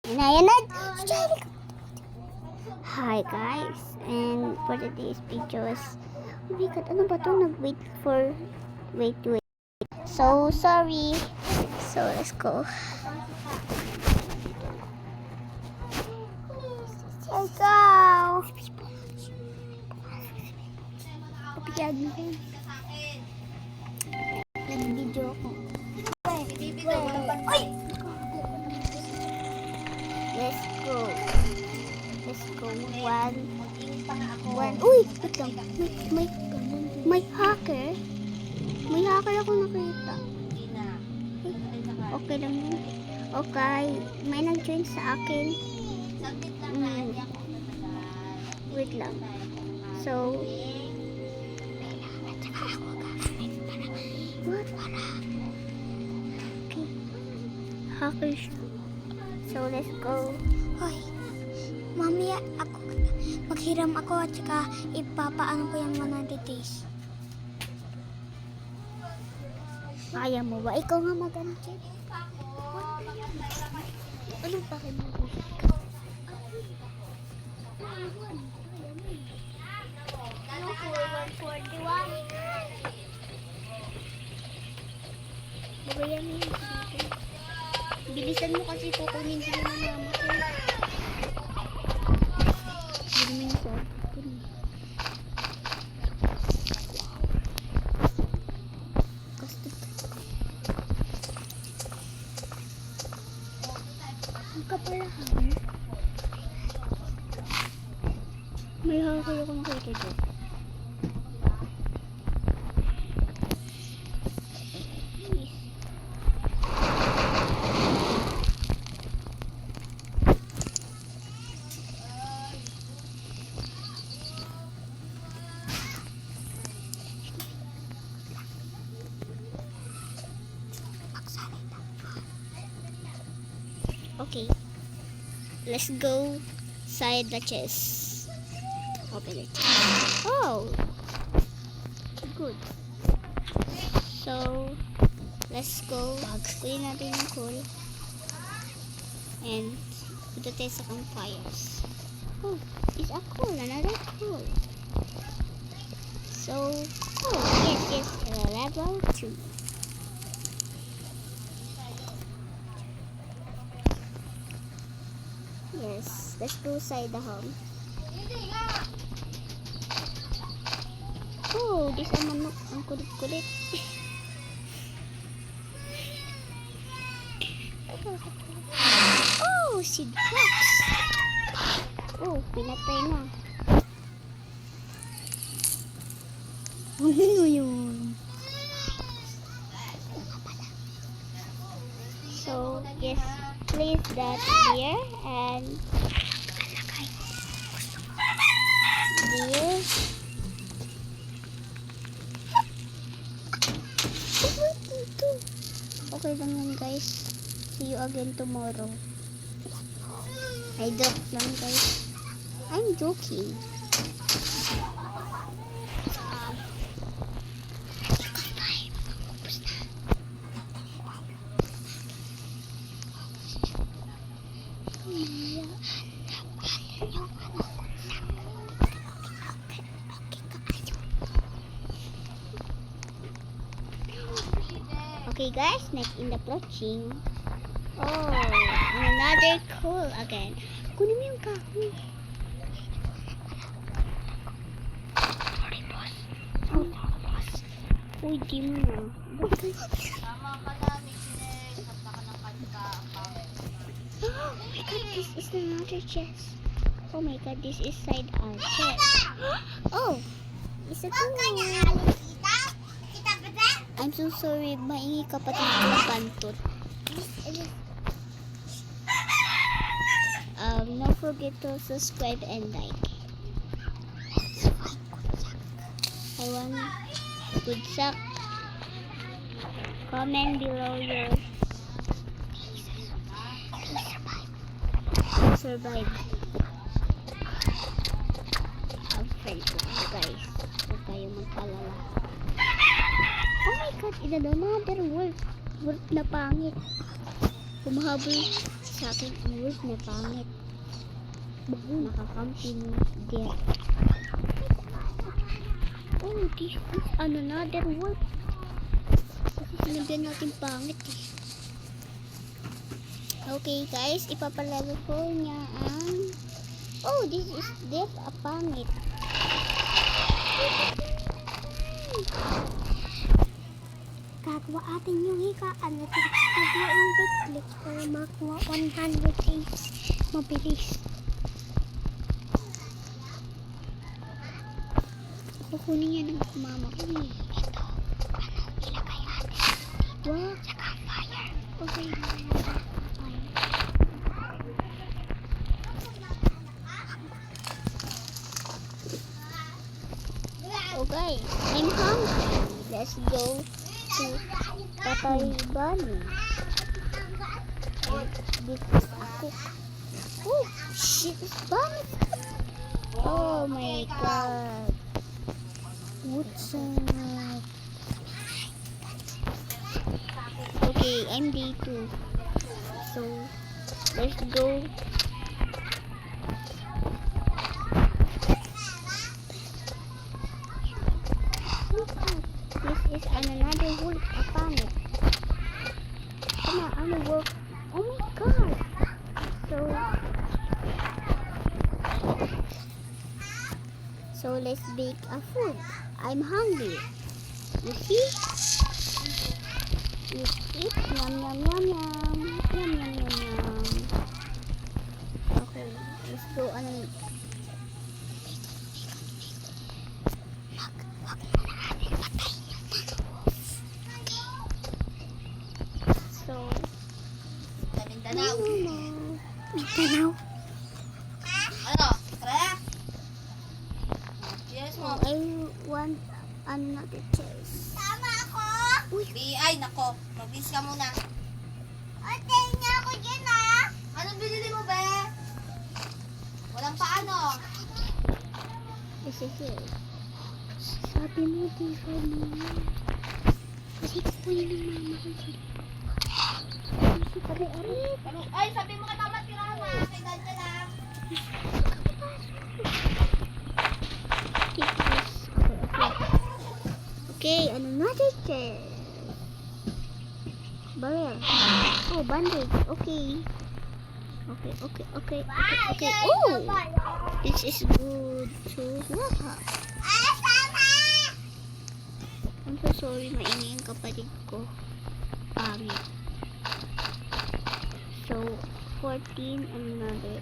Ayan na. Hi guys, and for today's videos, oh my god, ano ba to? Nag-wait for, wait. So, sorry. So, let's go. Ikaw. Kapigyan mo rin. Nag-video ako. Ay! Let's go. One. Uy! Wait lang. May hacker. May hacker ako nakita. Okay lang yun. Okay. May nag-join sa akin. Wait lang. So, what? Okay. Hacker siya. So, let's go. Hoy, mamaya ako, maghiram ako at saka ipapaano ko yung 100 days. Kaya mo ba? Ikaw nga mag-ano, Jen. Ano ba kayo mag-usap ka? Ano po, 141? Babayan mo yung sabihin. Bilisan mo kasi kukunin ko ng mama ko. Bili mo yung phone. Ang kapala hanger. May hanger ako nakita dyan. Okay, let's go side the chest. Open it. Oh, good. So, let's go. Kunin natin yung coal. And, punta tayo sa campfires. Oh, it's a coal. Another coal. So, oh, yes, level 2. Yes, let's go inside the home. Oh, this ang manok. Ang kulit-kulit. Oh, seed box. Oh, pinatay na. Ano yun? So, yes. Place that here and there. Okay lang yan guys. See you again tomorrow. I joke lang guys. I'm joking. Okay guys, next in the plotching. Oh, another cool again. Kunin mo yung kahoy. Sorry boss. Oh, boss. Uy, di mo na. Oh my god, this is another chest. Oh my god, this is side our chest. Oh, it's a cool. I'm so sorry, maingi kapatid ko pantot. Don't forget to subscribe and like. I want good luck. Comment below your survive. Ang friend ko guys. Huwag kayo magpalala. Oh my god, another wolf. Wolf na pangit. Humahabol Sa akin, ang wolf na pangit. Nakakamping death. Oh, this is another wolf. Kasi sinabihan natin pangit eh. Okay guys, ipapalaro ko niya ang... Oh, this is death, a pangit. Gagawa atin yung hikaan na tinagwa yung bitclick para makuha 100 days. Mabilis. Kukunin niya ng mama ko eh. Ito, ilagay natin dito. Wow. Sa campfire. Okay. Okay, I'm hungry. Let's go to Tatay Bunny. Because ako. Oh, shit, it's Bunny. Oh my god. What's up? Okay, I'm day 2. So, let's go. This is another wolf, a panic. Come on, I'm a wolf. Oh my god. So let's bake a food. I'm hungry. You see? Eat, eat. Yum, yum, yum, yum. Yum, yum, yum, yum. Okay, let's go. So, Mindanao. Mindanao. Mindanao. Ano? Kaya? Yes Oh, mo. I want another chest. Tama ako. Ay, nako. Mag-bis ka muna. Ate niya ako dyan ah. Anong binili mo, be? Walang paano. This is it. Sabi mo, di ka mo. Kasi kukunin ng mama ko sila. Ay, sabi mo ka tama tirahan na. Kay dad ka lang. Keep this. Okay, another chest. Barrel. Oh, bandage. Okay. Okay. Oh! This is good. So, what? I'm so sorry, maingay ang kapatid ko. Pangit. So, 14 and another.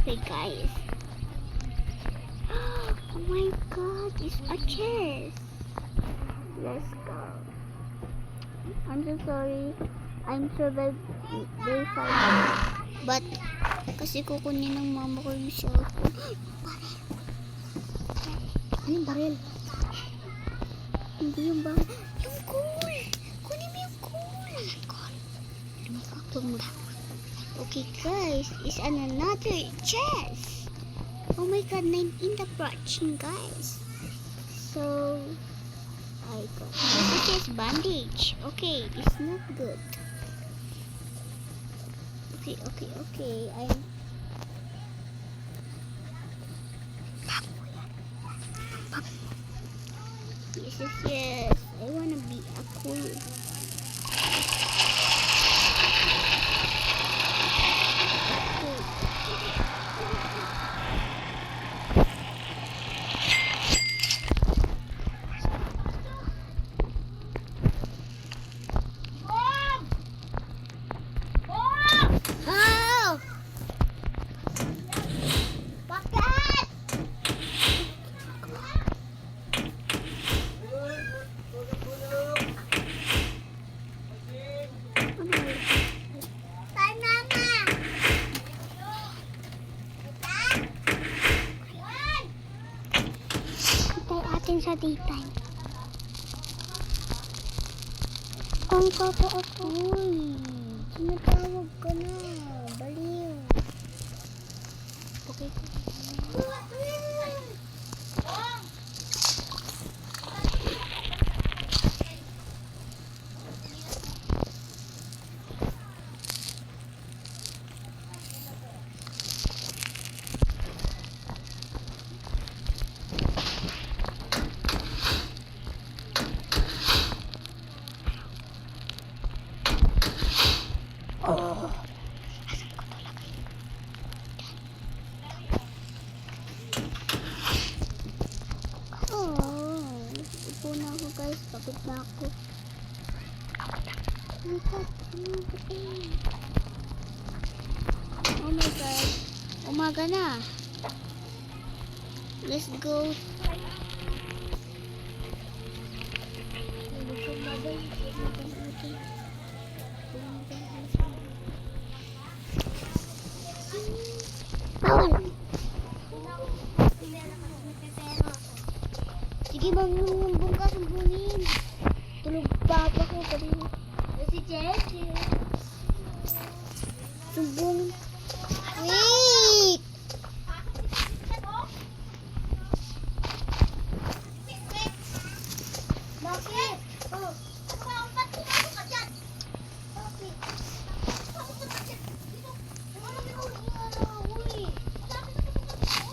Okay, guys. Oh my god, it's a chest. Let's go. I'm so sorry. I'm survived day 5. But, kasi kukunin ng mama ko yung cellphone. Ano yung baril? Hindi yung baril. Yung cool! Kunin mo yung cool! Tumula. Okay guys, it's another chest. Oh my god, 9 in the branching guys. So, I got this is bandage. Okay, it's not good. Okay. Yes. I wanna be a cool. Oh! Bakit? Tay mama. Hintay atin sa daytime. Ang kapa ako. Tinatawag ka na. Baliw. Okay. Oh. Oh, ipo na ako guys. Pagod na ako. Oh my god. Umaga na. Let's go. Bawal. Sige, mangyumbong ka, sumbungin. Tulog pa ako kanina. Si Jessie. Sumbong. Wait! Bakit? Oh. Ba't pumasok ka dyan? Bakit? Pumasok ka dyan. Dito. Ano na uwi? Sabi na pumasok ko.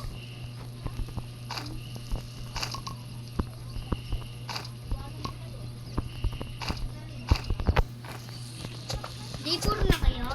Day 4 na kayo?